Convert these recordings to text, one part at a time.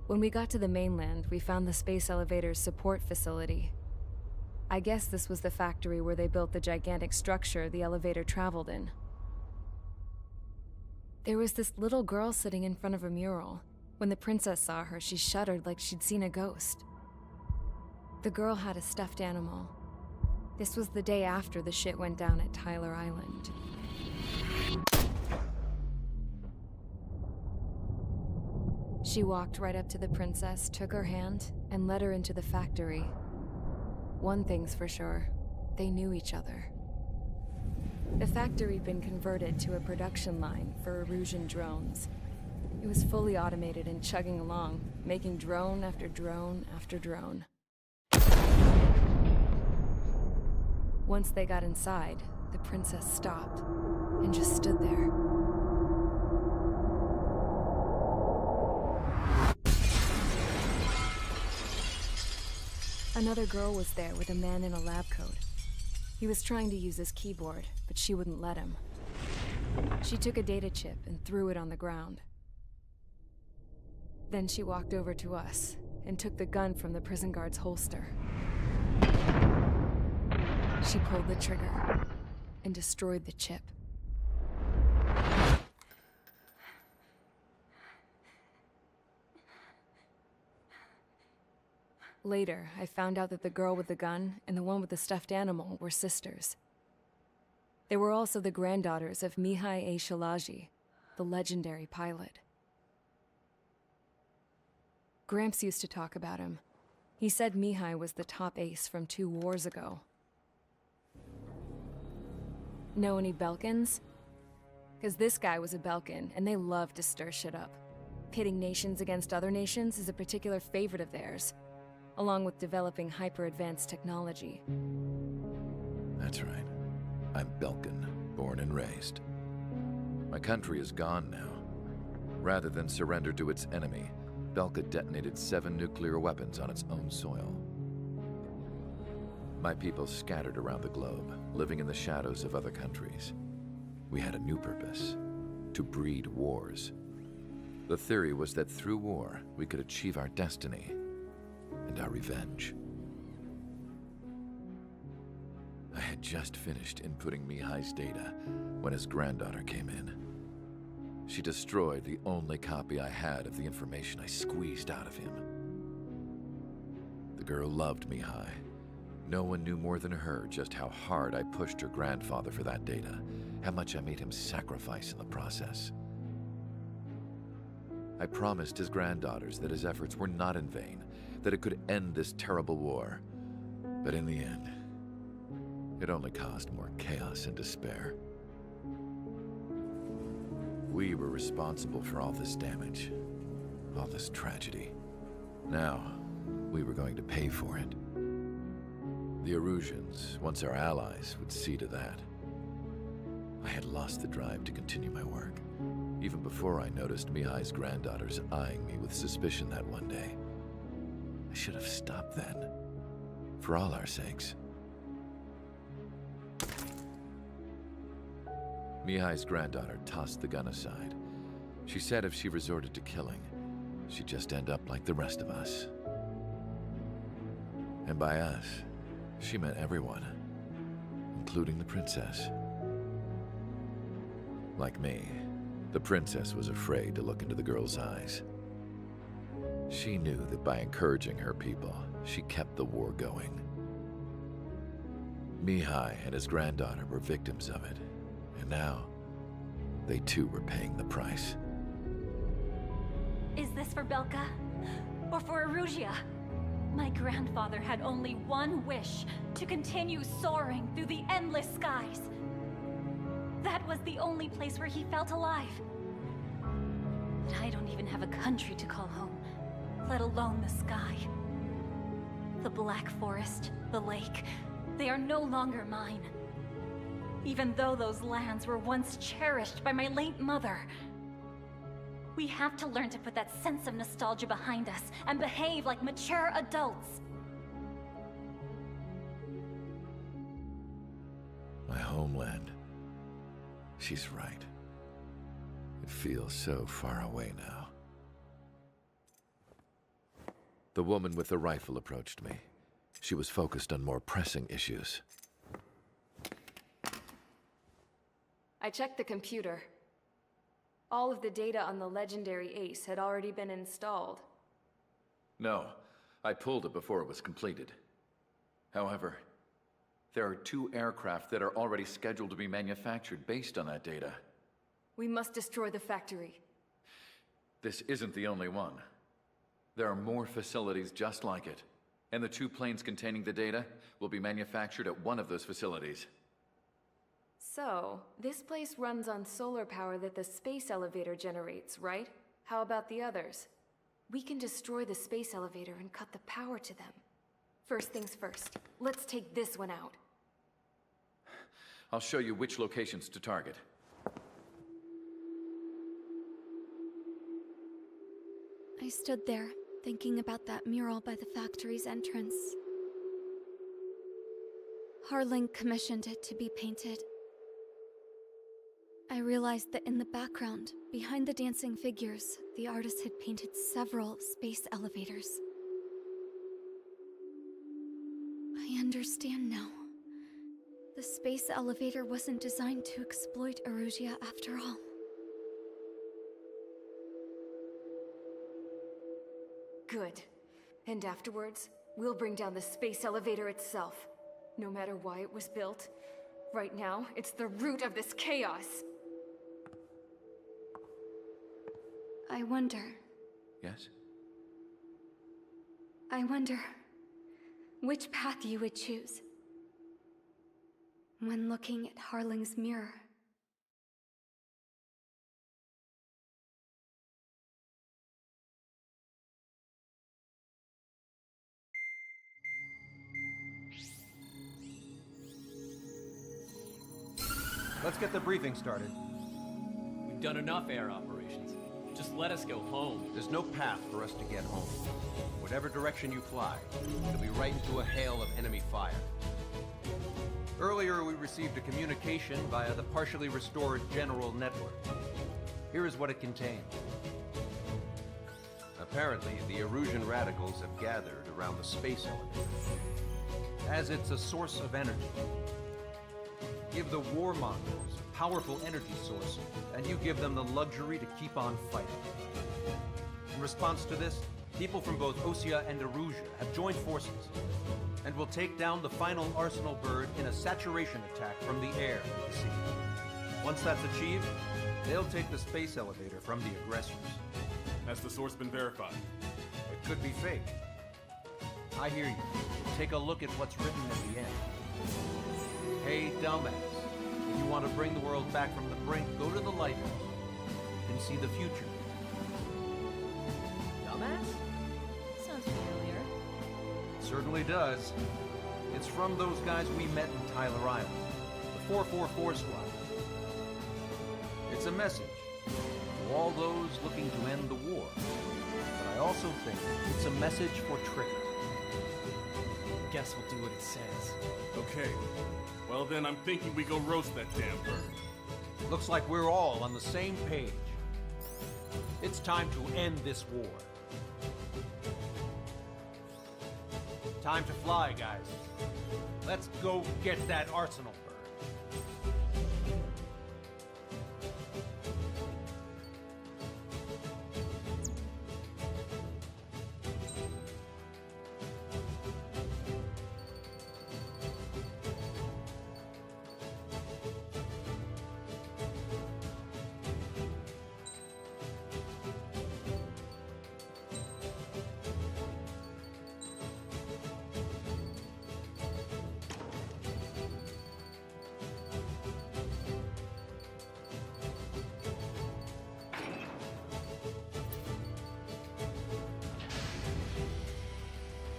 When we got to the mainland, we found the space elevator's support facility. I guess this was the factory where they built the gigantic structure the elevator traveled in. There was this little girl sitting in front of a mural. When the princess saw her, she shuddered like she'd seen a ghost. The girl had a stuffed animal. This was the day after the shit went down at Tyler Island. She walked right up to the princess, took her hand, and led her into the factory. One thing's for sure, they knew each other. The factory had been converted to a production line for Erusian drones. It was fully automated and chugging along, making drone after drone after drone. Once they got inside, the princess stopped and just stood there. Another girl was there with a man in a lab coat. He was trying to use his keyboard, but she wouldn't let him. She took a data chip and threw it on the ground. Then she walked over to us and took the gun from the prison guard's holster. She pulled the trigger and destroyed the chip. Later, I found out that the girl with the gun and the one with the stuffed animal were sisters. They were also the granddaughters of Mihai A. Shalaji, the legendary pilot. Gramps used to talk about him. He said Mihai was the top ace from 2 wars ago. Know any Belkans? Because this guy was a Belkan, and they love to stir shit up. Pitting nations against other nations is a particular favorite of theirs, along with developing hyper-advanced technology. That's right. I'm Belkan, born and raised. My country is gone now. Rather than surrender to its enemy, Belka detonated 7 nuclear weapons on its own soil. My people scattered around the globe, living in the shadows of other countries. We had a new purpose: to breed wars. The theory was that through war, we could achieve our destiny and our revenge. I had just finished inputting Mihai's data when his granddaughter came in. She destroyed the only copy I had of the information I squeezed out of him. The girl loved Mihai. No one knew more than her just how hard I pushed her grandfather for that data, how much I made him sacrifice in the process. I promised his granddaughters that his efforts were not in vain, that it could end this terrible war. But in the end, it only caused more chaos and despair. We were responsible for all this damage, all this tragedy. Now, we were going to pay for it. The Erusians, once our allies, would see to that. I had lost the drive to continue my work, even before I noticed Mihai's granddaughters eyeing me with suspicion that one day. I should have stopped then, for all our sakes. Mihai's granddaughter tossed the gun aside. She said if she resorted to killing, she'd just end up like the rest of us. And by us, she meant everyone, including the princess. Like me, the princess was afraid to look into the girl's eyes. She knew that by encouraging her people, she kept the war going. Mihai and his granddaughter were victims of it, and now, they too were paying the price. Is this for Belka? Or for Erusea? My grandfather had only one wish: to continue soaring through the endless skies. That was the only place where he felt alive. But I don't even have a country to call home, let alone the sky. The Black Forest, the lake, they are no longer mine. Even though those lands were once cherished by my late mother. We have to learn to put that sense of nostalgia behind us and behave like mature adults. My homeland. She's right. It feels so far away now. The woman with the rifle approached me. She was focused on more pressing issues. I checked the computer. All of the data on the legendary Ace had already been installed. No, I pulled it before it was completed. However, there are 2 aircraft that are already scheduled to be manufactured based on that data. We must destroy the factory. This isn't the only one. There are more facilities just like it, and the 2 planes containing the data will be manufactured at one of those facilities. So, this place runs on solar power that the space elevator generates, right? How about the others? We can destroy the space elevator and cut the power to them. First things first, let's take this one out. I'll show you which locations to target. I stood there, thinking about that mural by the factory's entrance. Harling commissioned it to be painted. I realized that in the background, behind the dancing figures, the artist had painted several space elevators. I understand now. The space elevator wasn't designed to exploit Erusia after all. Good. And afterwards, we'll bring down the space elevator itself. No matter why it was built, right now, it's the root of this chaos. I wonder Yes? which path you would choose when looking at Harling's mirror. Let's get the briefing started. We've done enough air operations. Just let us go home. There's no path for us to get home. Whatever direction you fly, it'll be right into a hail of enemy fire. Earlier, we received a communication via the partially restored General Network. Here is what it contained. Apparently, the Erusian radicals have gathered around the space elevator, as it's a source of energy. Give the warmongers a powerful energy source, and you give them the luxury to keep on fighting. In response to this, people from both Osea and Erusia have joined forces, and will take down the final Arsenal bird in a saturation attack from the air and the sea. Once that's achieved, they'll take the space elevator from the aggressors. Has the source been verified? It could be fake. I hear you. Take a look at what's written at the end. Hey, dumbass. If you want to bring the world back from the brink, go to the lighthouse. You can see the future. Dumbass? Sounds familiar. It certainly does. It's from those guys we met in Tyler Island. The 444 Squad. It's a message to all those looking to end the war. But I also think it's a message for Trigger. Guess we'll do what it says. Okay. Well then, I'm thinking we go roast that damn bird. Looks like we're all on the same page. It's time to end this war. Time to fly, guys. Let's go get that Arsenal bird.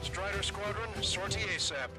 Strider Squadron, sortie ASAP.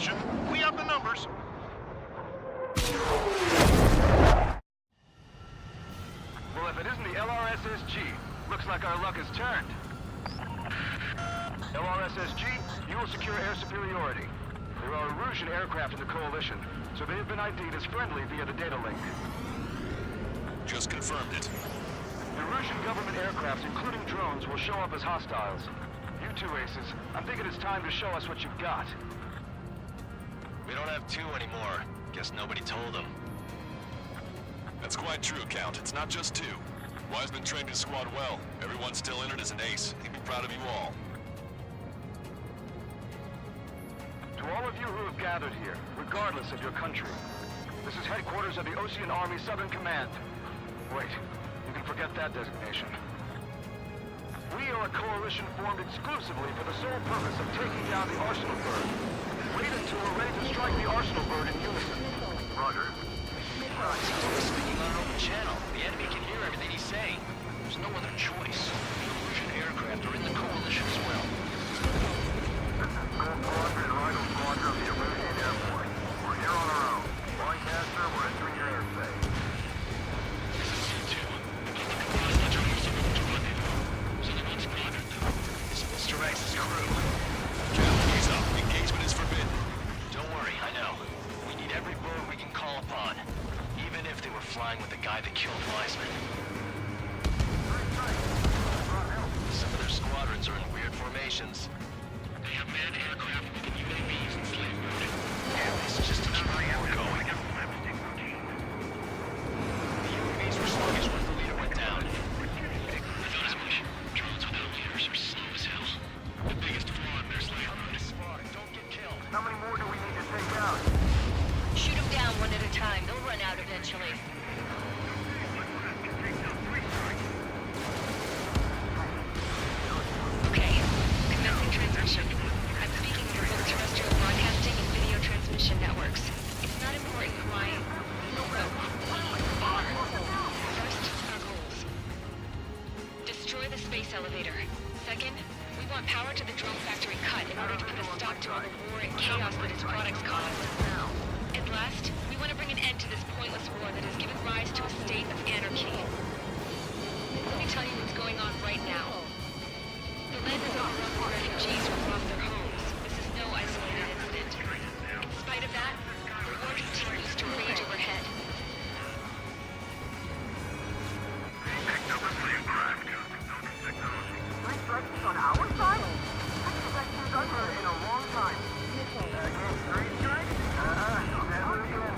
location. We have the numbers. Well, if it isn't the LRSSG, looks like our luck has turned. LRSSG, you will secure air superiority. There are Erusian aircraft in the Coalition, so they have been ID'd as friendly via the data link. Just confirmed it. The Erusian government aircraft, including drones, will show up as hostiles. You two aces, I'm thinking it's time to show us what you've got. We don't have two anymore. Guess nobody told them. That's quite true, Count. It's not just two. Wiseman trained his squad well. Everyone's still in it as an ace. He'd be proud of you all. To all of you who have gathered here, regardless of your country, this is headquarters of the Ocean Army Southern Command. Wait, you can forget that designation. We are a coalition formed exclusively for the sole purpose of taking down the Arsenal Bird. Wait until we're ready to strike the Arsenal Bird in unison. Roger. We're speaking on an open channel. The enemy can hear everything he's saying. There's no other choice. The Erusian aircraft are in the Coalition as well. This is Gold Squadron and Rhino Squadron of the Erusian Air Force. We're here on our own. Lancaster, we're entering your airspace. Mr. X's crew. Captain, ease up. Engagement is forbidden. Don't worry, I know. We need every bird we can call upon. Even if they were flying with the guy that killed Wiseman. Some of their squadrons are in weird formations. They have manned aircraft with UAVs and slave mode. Yeah, this is just to keep the war going. The UAVs were sluggish once the leader went down. I thought as much. Drones without leaders are slow as hell. The biggest flaw in their slave mode. Don't get killed. How many more do we need to take out? Shoot them down one at a time. They'll run out eventually. Okay, commencing transmission. I'm speaking for both terrestrial broadcasting and video transmission networks. It's not important who I am. First, our goals. Destroy the space elevator. Second, we want power to the drone factory cut in order to put a stop to all the war and chaos that its products cause. And last, we want to bring an end to this pointless war that has given rise to a state of anarchy. Let me tell you what's going on right now. The land is overrun with refugees who have lost their homes. This is no isolated incident. In spite of that, the war continues to rage overhead. On our side? I think that's been done in a long time. Again, three strikes? Never again.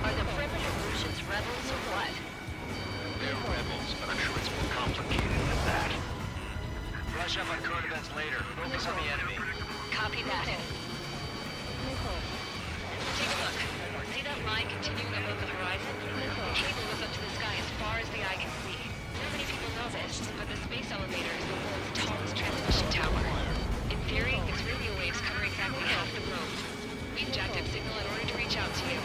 Are the primitive Erusians rebels or what? They're rebels, but I'm sure it's more complicated than that. Brush up on current events later. Focus on the enemy. Copy that. Take a look. See that line continuing above the horizon? The cable goes up to the sky as far as the eye can see. Not many people know this, but the space elevator is the world's tallest transmission tower. In theory, its radio waves cover exactly half the globe. We've jacked up signal in order to reach out to you.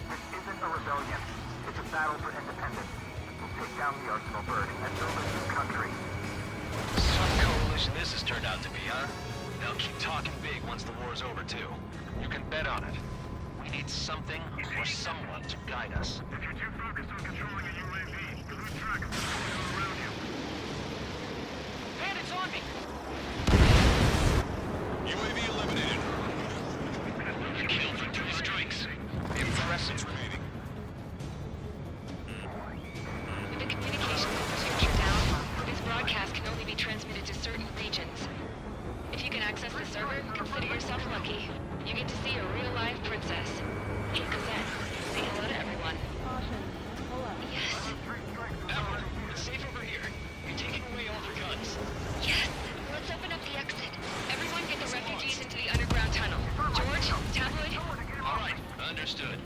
This isn't a rebellion. It's a battle for independence. We'll take down the Arsenal Bird and build a new country. Some coalition this has turned out to be, huh? They'll keep talking big once the war's over, too. You can bet on it. We need something or someone to guide us. If you're too focused on controlling a UAV, you lose track of what's going on around you. Man, it's on me! UAV eliminated. Kill for 2 strikes. Impressive. Remaining. With the communications infrastructure down, this broadcast can only be transmitted to certain regions. If you can access the server, consider yourself lucky. You get to see a real-life princess. Kate Cosette. Say hello to everyone. Yes. Admiral, it's safe over here. You're taking away all their guns. Yes. Let's open up the exit. Everyone get the refugees into the underground tunnel. George, Tabloid. All right, understood.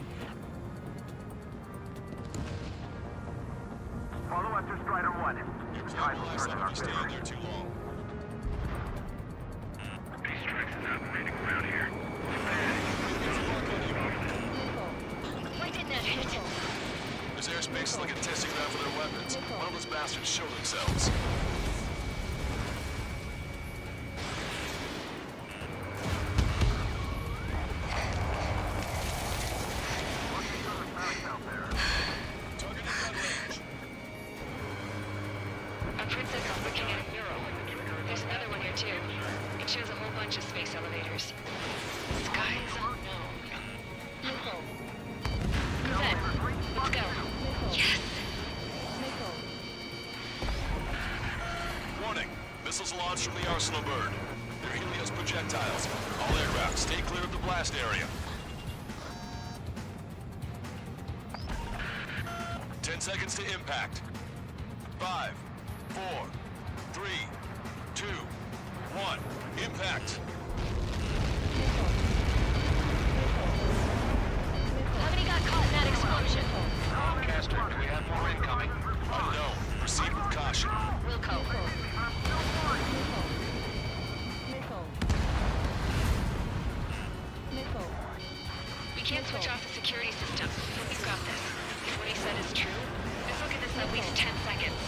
Follow up to Strider 1. It's not my last time to stand there too long. P-Strix is operating around here. Why didn't that hit? This airspace is like a testing ground for their weapons. One of those bastards show themselves. A princess is looking at a mural. There's another one here too. It shows a whole bunch of space elevators. Skies unknown. Cosette, let's go. Yes! Warning. Missiles launched from the Arsenal bird. They're Helios projectiles. All aircraft, stay clear of the blast area. 10 seconds to impact. 5, 4, 3, 2, 1. Impact. How many got caught in that explosion? Lancaster, do we have more incoming? Unknown. Proceed with caution. Wilco. We can't switch off the security system. We've got this. If what he said is true, this will give us at least 10 seconds.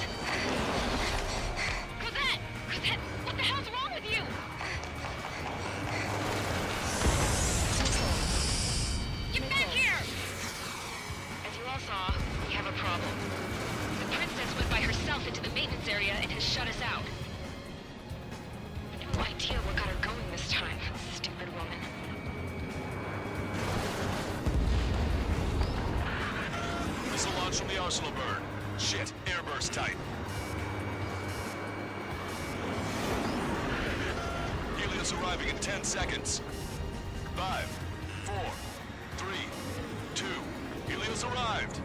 Cosette! Cosette! What the hell's wrong with you? Get back here! As you all saw, we have a problem. The princess went by herself into the maintenance area and has shut us out. No idea what got her going this time. Stupid woman. Missile launch from the Arsenal bird. Shit, airburst tight. Helios arriving in 10 seconds. 5, 4, 3, 2. Helios arrived.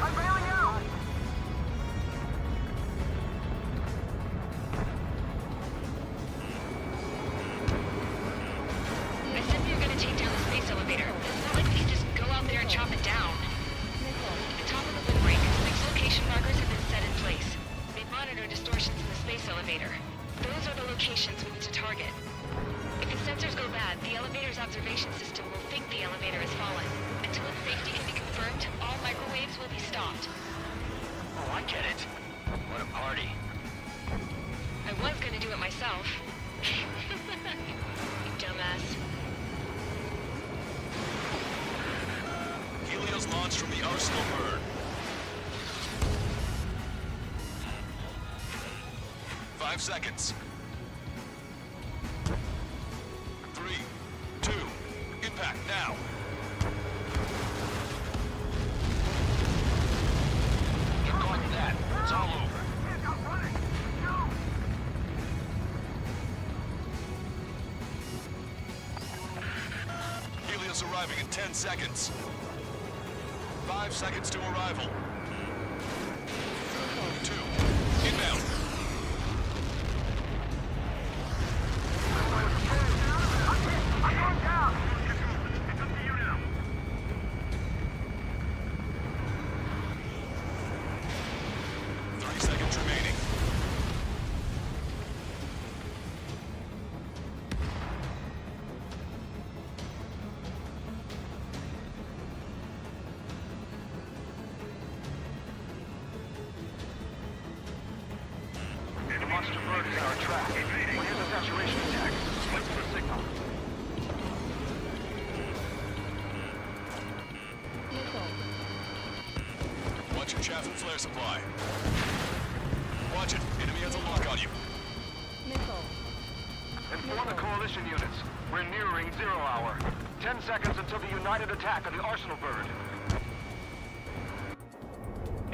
I'm bailing out! I said we were gonna take down the space elevator. It's not like we can just go out there and chop it down. At the top of the windbreak, 6 location markers have been set in place. They monitor distortions in the space elevator. Those are the locations we need to target. If the sensors go bad, the elevator's observation system will think the elevator has fallen. Until its safety can be confirmed, all microwaves will be stopped. Oh, I get it. What a party. I was gonna do it myself. You dumbass. Helios launched from the Arsenal bird. 5 seconds. 3, 2, impact now. Get caught in that. It's all over. Helios arriving in 10 seconds. 5 seconds to arrival. 2, inbound. I'm down! It's up to you now. 30 seconds remaining. The monster bird is on our track. We'll use a saturation attack. Wait for the signal. Watch your chaff and flare supply. Watch it. Enemy has a lock on you. Inform the coalition units. We're nearing 0 hour. 10 seconds until the united attack on the Arsenal bird.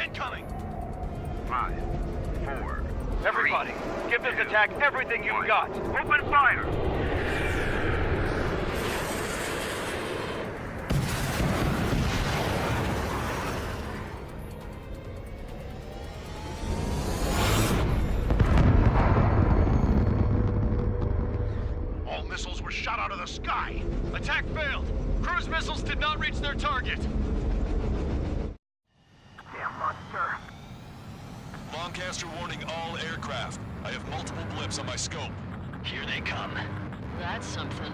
Incoming! 5, 4. Everybody, give this attack everything you've got. Open fire! All missiles were shot out of the sky. Attack failed. Cruise missiles did not reach their target. Damn monster. Lancaster warning all aircraft. I have multiple blips on my scope. Here they come. That's something.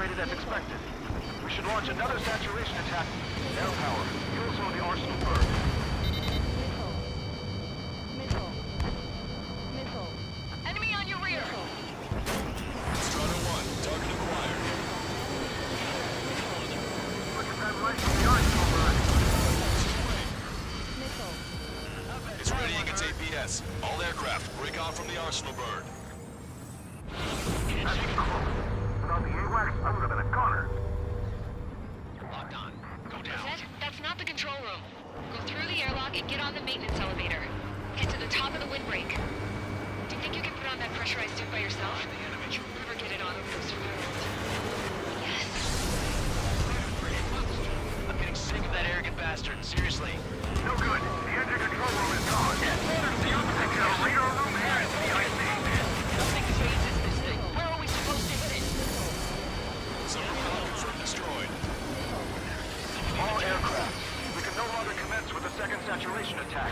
saturated as expected. We should launch another saturation attack. Air power. Fuel some of the arsenal first. Enemy on your rear! Strider 1, target acquired. Look at that light from the arsenal burn. It's ready against APS. All aircraft, break off from the arsenal burn. That's close. Without the AWACS, I would have been a goner. Locked on. Go down. Zed, that's not the control room. Go through the airlock and get on the maintenance elevator. Get to the top of the windbreak. Do you think you can put on that pressurized suit by yourself? Never get it on over those fireworks. Yes. I'm getting sick of that arrogant bastard. Seriously. No good. The engine control room is gone. The radar room has the IC. Nothing changes this thing. Where are we supposed to hit it? Subpropeller confirmed destroyed. All aircraft. We can no longer commence with the second saturation attack.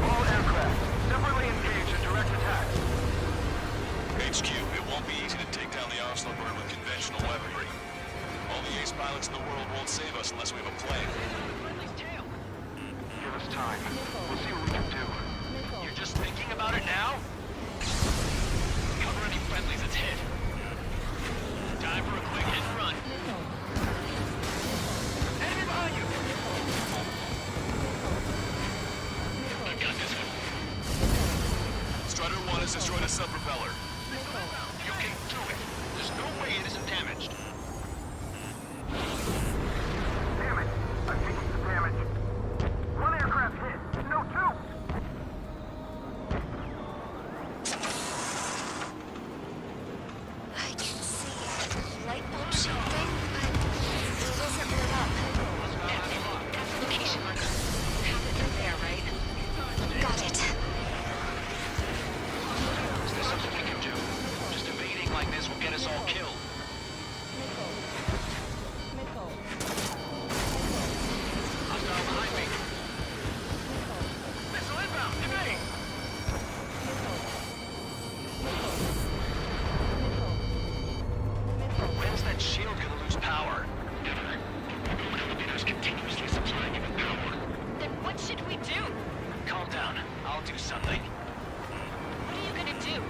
All aircraft, separately engage in direct attack. HQ, it won't be easy to take down the arsenal burn with conventional weaponry. All the ace pilots in the world won't save us unless we have a plan. Give us time. We'll see what we can do. You're just thinking about it now? Cover any friendlies it's hit. Time for a quick hit and run. Enemy behind you! I've got this one. Strider 1 has destroyed a subpropeller. You can do it. There's no way it isn't damaged. Damn it. I've taken some damage. One aircraft hit. No, two. I can see it. Light bulb shifting, but it isn't lit up. That's it. That's the location marker. You have it from there, right? Got it. Is there something we can do? Just evading like this will get us all killed. Hostile behind me. Missile inbound. Evade. When's that shield gonna lose power? Never. The elevator's continuously supplying it with power. Then what should we do? Calm down. I'll do something. What are you gonna do?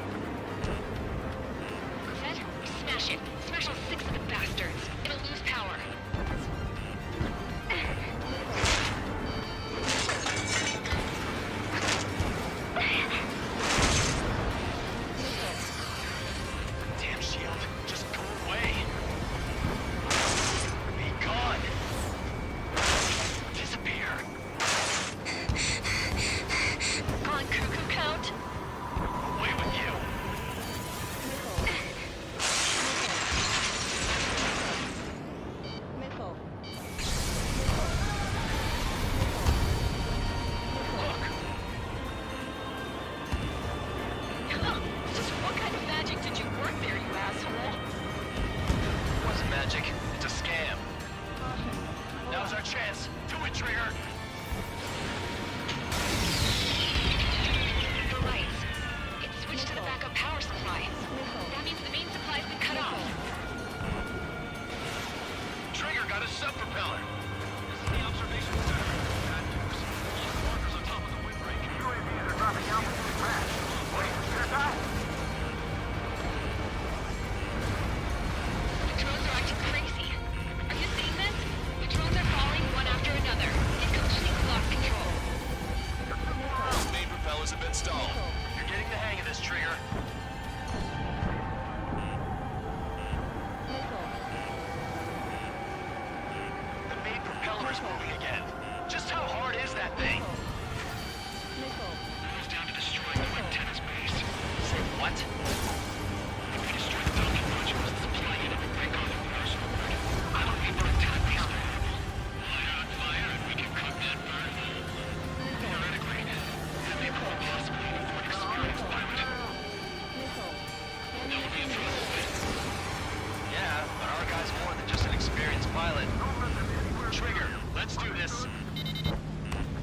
Zed, smash it. Smash all 6 of the bastards. It'll lose power. Damn shield. Just go away. Be gone. Disappear. On Cuckoo Count. Away with you. Just what kind of magic did you work there, you asshole? It wasn't magic. It's a scam. Now's our chance. Do it, Trigger. The lights. It's switched to the backup power supply. That means the main supply's been cut off. Trigger got a sub-propeller. This is the observation center. Bad news. All the markers on top of the windbreak. UAVs are dropping altitude crash. Wait, there's that? The drones are acting crazy. Are you seeing this? The drones are falling one after another. Get Coach Lee's lost control. Those main propellers have been stalled. You're getting the hang of this, Trigger. The main propeller is moving again. Just how hard is that thing? It was down to destroying the wind tennis base. Say what? If we destroy the Falcon modules and supply unit and break off the arsenal burn, I don't need to attack these variables. Light on fire and we can cook that burn. Theoretically, that may prove a possibility for an experienced pilot. That would be a thrust bit. Yeah, but our guy's more than just an experienced pilot. Trigger, let's do this.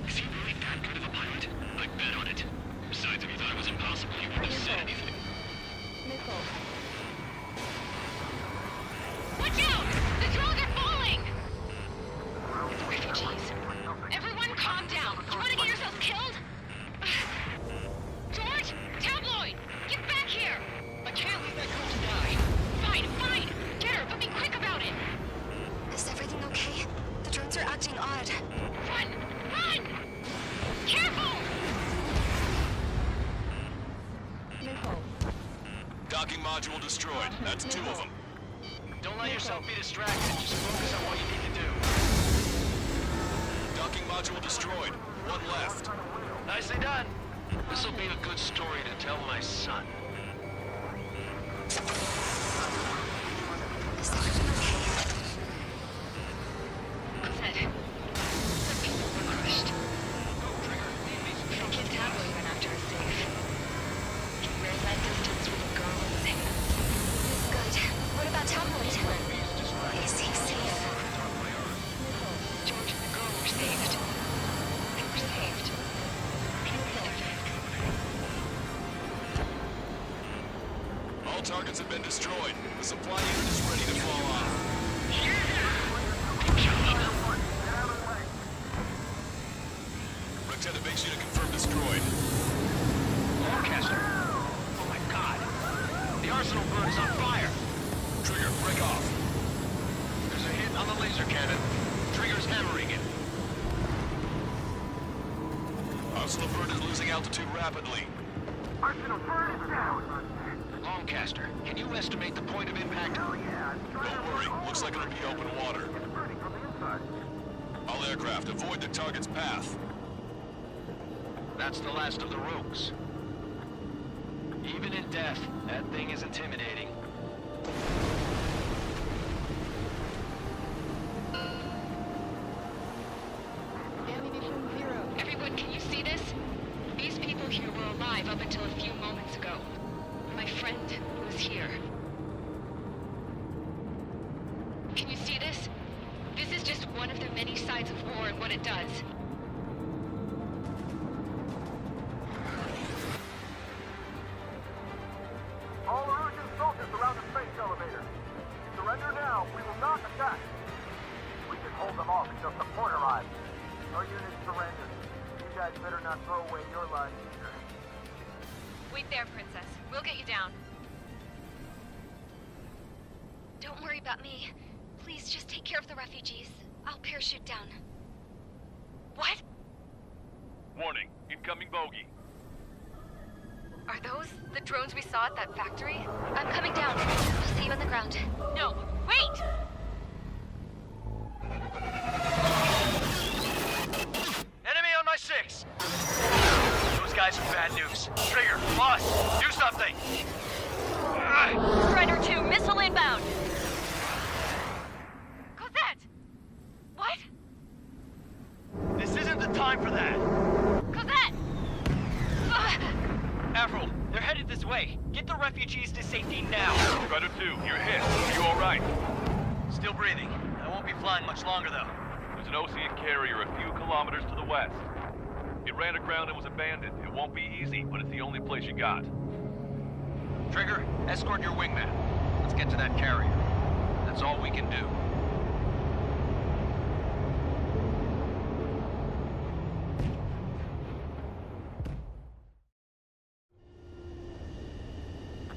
Is he really that good of a pilot? I'd bet on it. Besides, if you thought it was impossible, you wouldn't have said anything. Watch out! module destroyed. That's 2 of them. Don't let yourself be distracted. Just focus on what you need to do. Docking module destroyed. 1 left. Nicely done. This'll be a good story to tell my son. Cosette, the people were crushed. Frank and Tabloid went after us safe. He ran that distance with a girl in his hands. Good. What about Tabloid? Is he safe? George and the girl were saved. They were saved. All targets have been destroyed. The supply unit is ready to fall off. Lieutenant base unit confirmed destroyed. Lancaster! Oh my god! The arsenal bird is on fire! Trigger, break off. There's a hit on the laser cannon. Trigger's hammering it. Arsenal bird is losing altitude rapidly. Arsenal bird is down! Lancaster, can you estimate the point of impact? Oh yeah, Don't worry, looks like it'll be open water. it's burning from the inside. All aircraft, avoid the target's path. That's the last of the rogues. Even in death, that thing is intimidating. Everyone, can you see this? These people here were alive up until a few moments ago. My friend was here. Can you see this? This is just one of the many sides of war and what it does. All Erusian soldiers around the space elevator. Surrender now. We will not attack. We can hold them off until support arrives. No units surrender. You guys better not throw away your lives either. Wait there, Princess. We'll get you down. Don't worry about me. Please just take care of the refugees. I'll parachute down. What? Warning, incoming bogey. Are those the drones we saw at that factory? I'm coming down. I'll see you on the ground. No, wait! Enemy on my 6! Those guys are bad news. Trigger, boss, do something! Strider 2, missile inbound! Cosette! What? This isn't the time for that! Cosette! Avril, they're headed this way. Get the refugees to safety now. Strider 2, you're hit. Are you alright? Still breathing. I won't be flying much longer, though. There's an Osean carrier a few kilometers to the west. It ran aground and was abandoned. It won't be easy, but it's the only place you got. Trigger, escort your wingman. Let's get to that carrier. That's all we can do.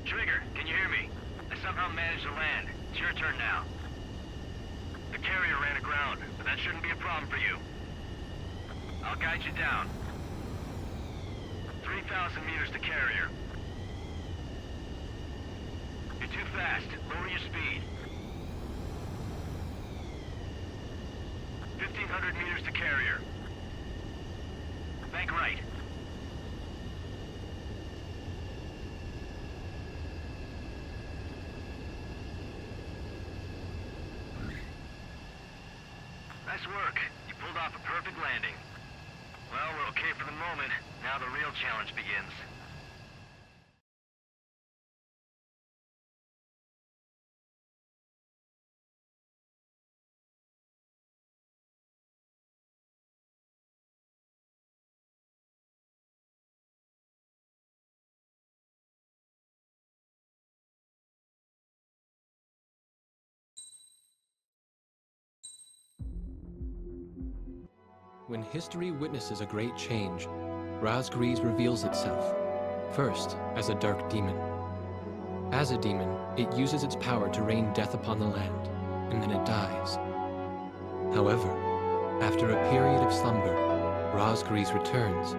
Trigger, can you hear me? I somehow managed to land. It's your turn now. The carrier ran aground, but that shouldn't be a problem for you. I'll guide you down. 3,000 meters to carrier. You're too fast. Lower your speed. 1,500 meters to carrier. Bank right. Nice work. You pulled off a perfect landing. Well, we're okay for the moment. Now the real challenge begins. When history witnesses a great change, Raz Gries reveals itself, first as a dark demon. As a demon, it uses its power to rain death upon the land, and then it dies. However, after a period of slumber, Raz Gries returns